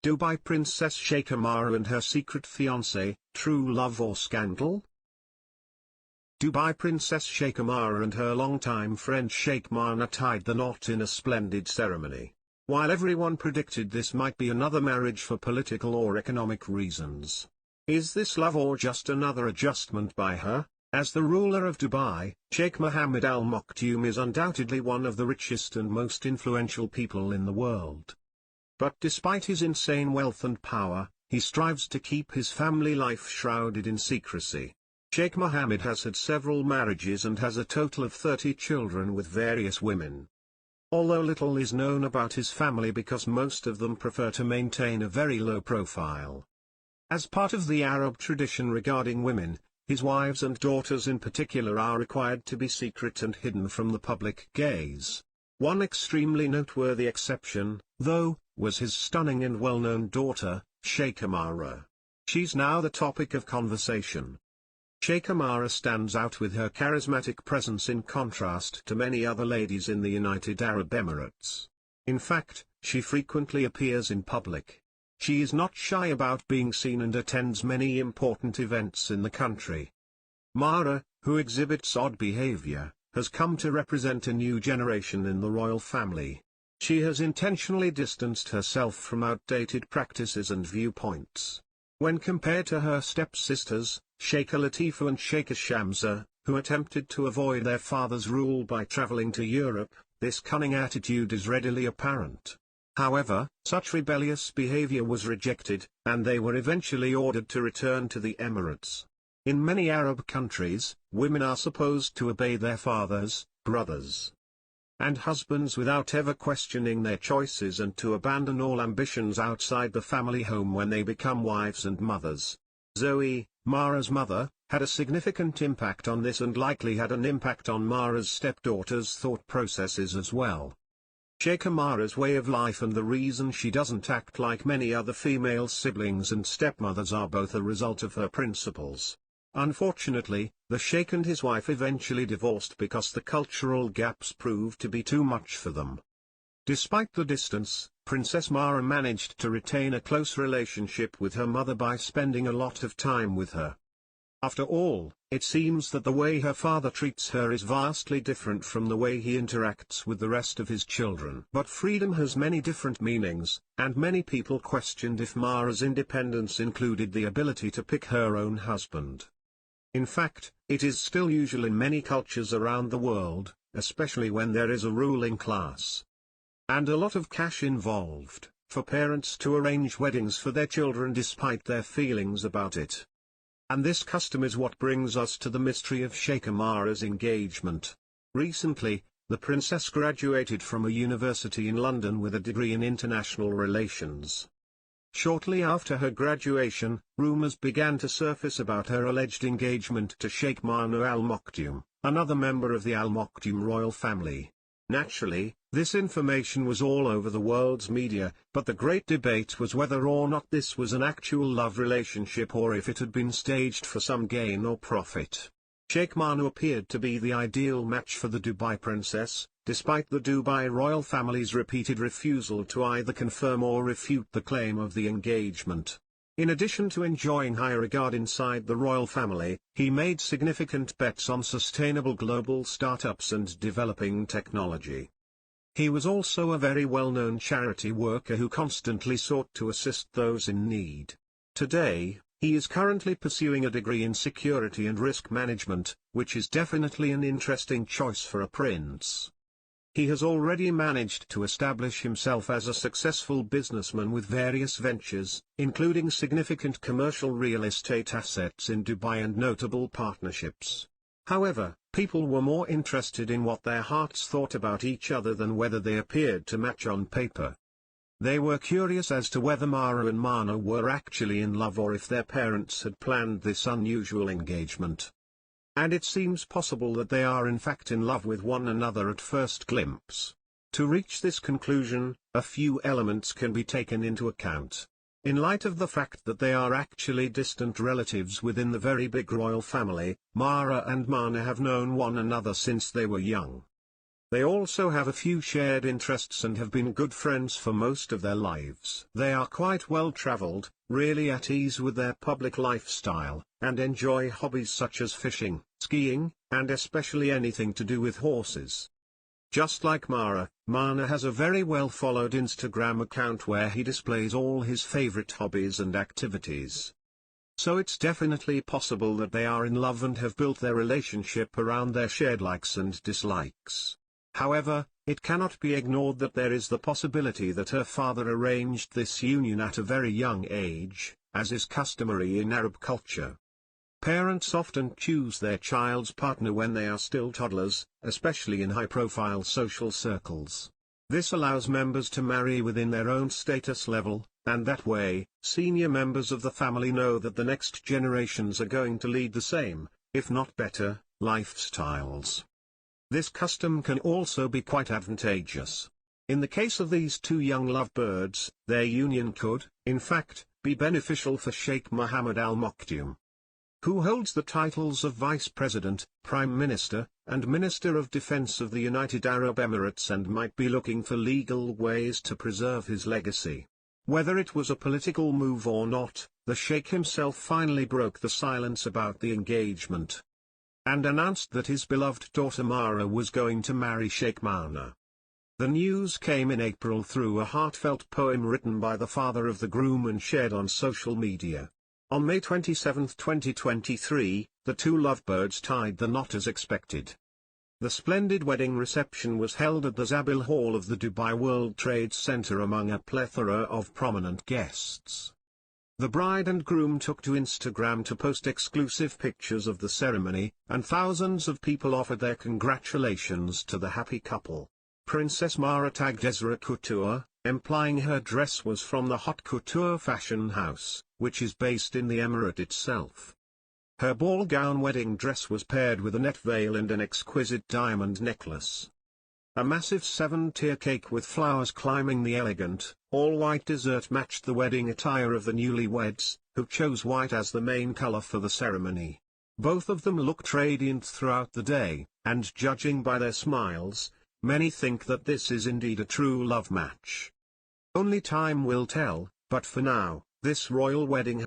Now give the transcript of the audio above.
Dubai Princess Sheikha Mahra and her secret fiancé, true love or scandal? Dubai Princess Sheikha Mahra and her longtime friend Sheikha Mahra tied the knot in a splendid ceremony. While everyone predicted this might be another marriage for political or economic reasons. Is this love or just another adjustment by her? As the ruler of Dubai, Sheikh Mohammed Al Maktoum is undoubtedly one of the richest and most influential people in the world. But despite his insane wealth and power, he strives to keep his family life shrouded in secrecy. Sheikh Mohammed has had several marriages and has a total of 30 children with various women. Although little is known about his family because most of them prefer to maintain a very low profile. As part of the Arab tradition regarding women, his wives and daughters in particular are required to be secret and hidden from the public gaze. One extremely noteworthy exception, though, was his stunning and well-known daughter, Sheikha Mahra. She's now the topic of conversation. Sheikha Mahra stands out with her charismatic presence in contrast to many other ladies in the United Arab Emirates. In fact, she frequently appears in public. She is not shy about being seen and attends many important events in the country. Mahra, who exhibits odd behavior, has come to represent a new generation in the royal family. She has intentionally distanced herself from outdated practices and viewpoints. When compared to her stepsisters, Sheikha Latifa and Sheikha Shamsa, who attempted to avoid their father's rule by traveling to Europe, this cunning attitude is readily apparent. However, such rebellious behavior was rejected, and they were eventually ordered to return to the Emirates. In many Arab countries, women are supposed to obey their fathers, brothers, and husbands without ever questioning their choices and to abandon all ambitions outside the family home when they become wives and mothers. Zoe, Mahra's mother, had a significant impact on this and likely had an impact on Mahra's stepdaughter's thought processes as well. Sheikha Mahra's way of life and the reason she doesn't act like many other female siblings and stepmothers are both a result of her principles. Unfortunately, the sheikh and his wife eventually divorced because the cultural gaps proved to be too much for them. Despite the distance, Princess Mahra managed to retain a close relationship with her mother by spending a lot of time with her. After all, it seems that the way her father treats her is vastly different from the way he interacts with the rest of his children. But freedom has many different meanings, and many people questioned if Mahra's independence included the ability to pick her own husband. In fact, it is still usual in many cultures around the world, especially when there is a ruling class and a lot of cash involved, for parents to arrange weddings for their children despite their feelings about it. And this custom is what brings us to the mystery of Sheikha Mahra's engagement. Recently, the princess graduated from a university in London with a degree in international relations. Shortly after her graduation, rumors began to surface about her alleged engagement to Sheikh Mohammed Al Maktoum, another member of the Al Maktoum royal family. Naturally, this information was all over the world's media, but the great debate was whether or not this was an actual love relationship or if it had been staged for some gain or profit. Sheikh Mahra appeared to be the ideal match for the Dubai princess, despite the Dubai royal family's repeated refusal to either confirm or refute the claim of the engagement. In addition to enjoying high regard inside the royal family, he made significant bets on sustainable global startups and developing technology. He was also a very well-known charity worker who constantly sought to assist those in need. Today, he is currently pursuing a degree in security and risk management, which is definitely an interesting choice for a prince. He has already managed to establish himself as a successful businessman with various ventures, including significant commercial real estate assets in Dubai and notable partnerships. However, people were more interested in what their hearts thought about each other than whether they appeared to match on paper. They were curious as to whether Mahra and Mahra were actually in love or if their parents had planned this unusual engagement. And it seems possible that they are in fact in love with one another at first glimpse. To reach this conclusion, a few elements can be taken into account. In light of the fact that they are actually distant relatives within the very big royal family, Mahra and Mahra have known one another since they were young. They also have a few shared interests and have been good friends for most of their lives. They are quite well traveled, really at ease with their public lifestyle, and enjoy hobbies such as fishing, skiing, and especially anything to do with horses. Just like Mahra, Mana has a very well followed Instagram account where he displays all his favorite hobbies and activities. So it's definitely possible that they are in love and have built their relationship around their shared likes and dislikes. However, it cannot be ignored that there is the possibility that her father arranged this union at a very young age, as is customary in Arab culture. Parents often choose their child's partner when they are still toddlers, especially in high-profile social circles. This allows members to marry within their own status level, and that way, senior members of the family know that the next generations are going to lead the same, if not better, lifestyles. This custom can also be quite advantageous. In the case of these two young lovebirds, their union could, in fact, be beneficial for Sheikh Mohammed Al Maktoum, who holds the titles of Vice President, Prime Minister, and Minister of Defense of the United Arab Emirates and might be looking for legal ways to preserve his legacy. Whether it was a political move or not, the Sheikh himself finally broke the silence about the engagement and announced that his beloved daughter Mahra was going to marry Sheikha Mahra. The news came in April through a heartfelt poem written by the father of the groom and shared on social media. On May 27, 2023, the two lovebirds tied the knot as expected. The splendid wedding reception was held at the Zabil Hall of the Dubai World Trade Center among a plethora of prominent guests. The bride and groom took to Instagram to post exclusive pictures of the ceremony, and thousands of people offered their congratulations to the happy couple. Princess Mahra tagged Ezra Couture, implying her dress was from the haute couture fashion house, which is based in the emirate itself. Her ball gown wedding dress was paired with a net veil and an exquisite diamond necklace. A massive 7-tier cake with flowers climbing the elegant, all-white dessert matched the wedding attire of the newlyweds, who chose white as the main color for the ceremony. Both of them looked radiant throughout the day, and judging by their smiles, many think that this is indeed a true love match. Only time will tell, but for now, this royal wedding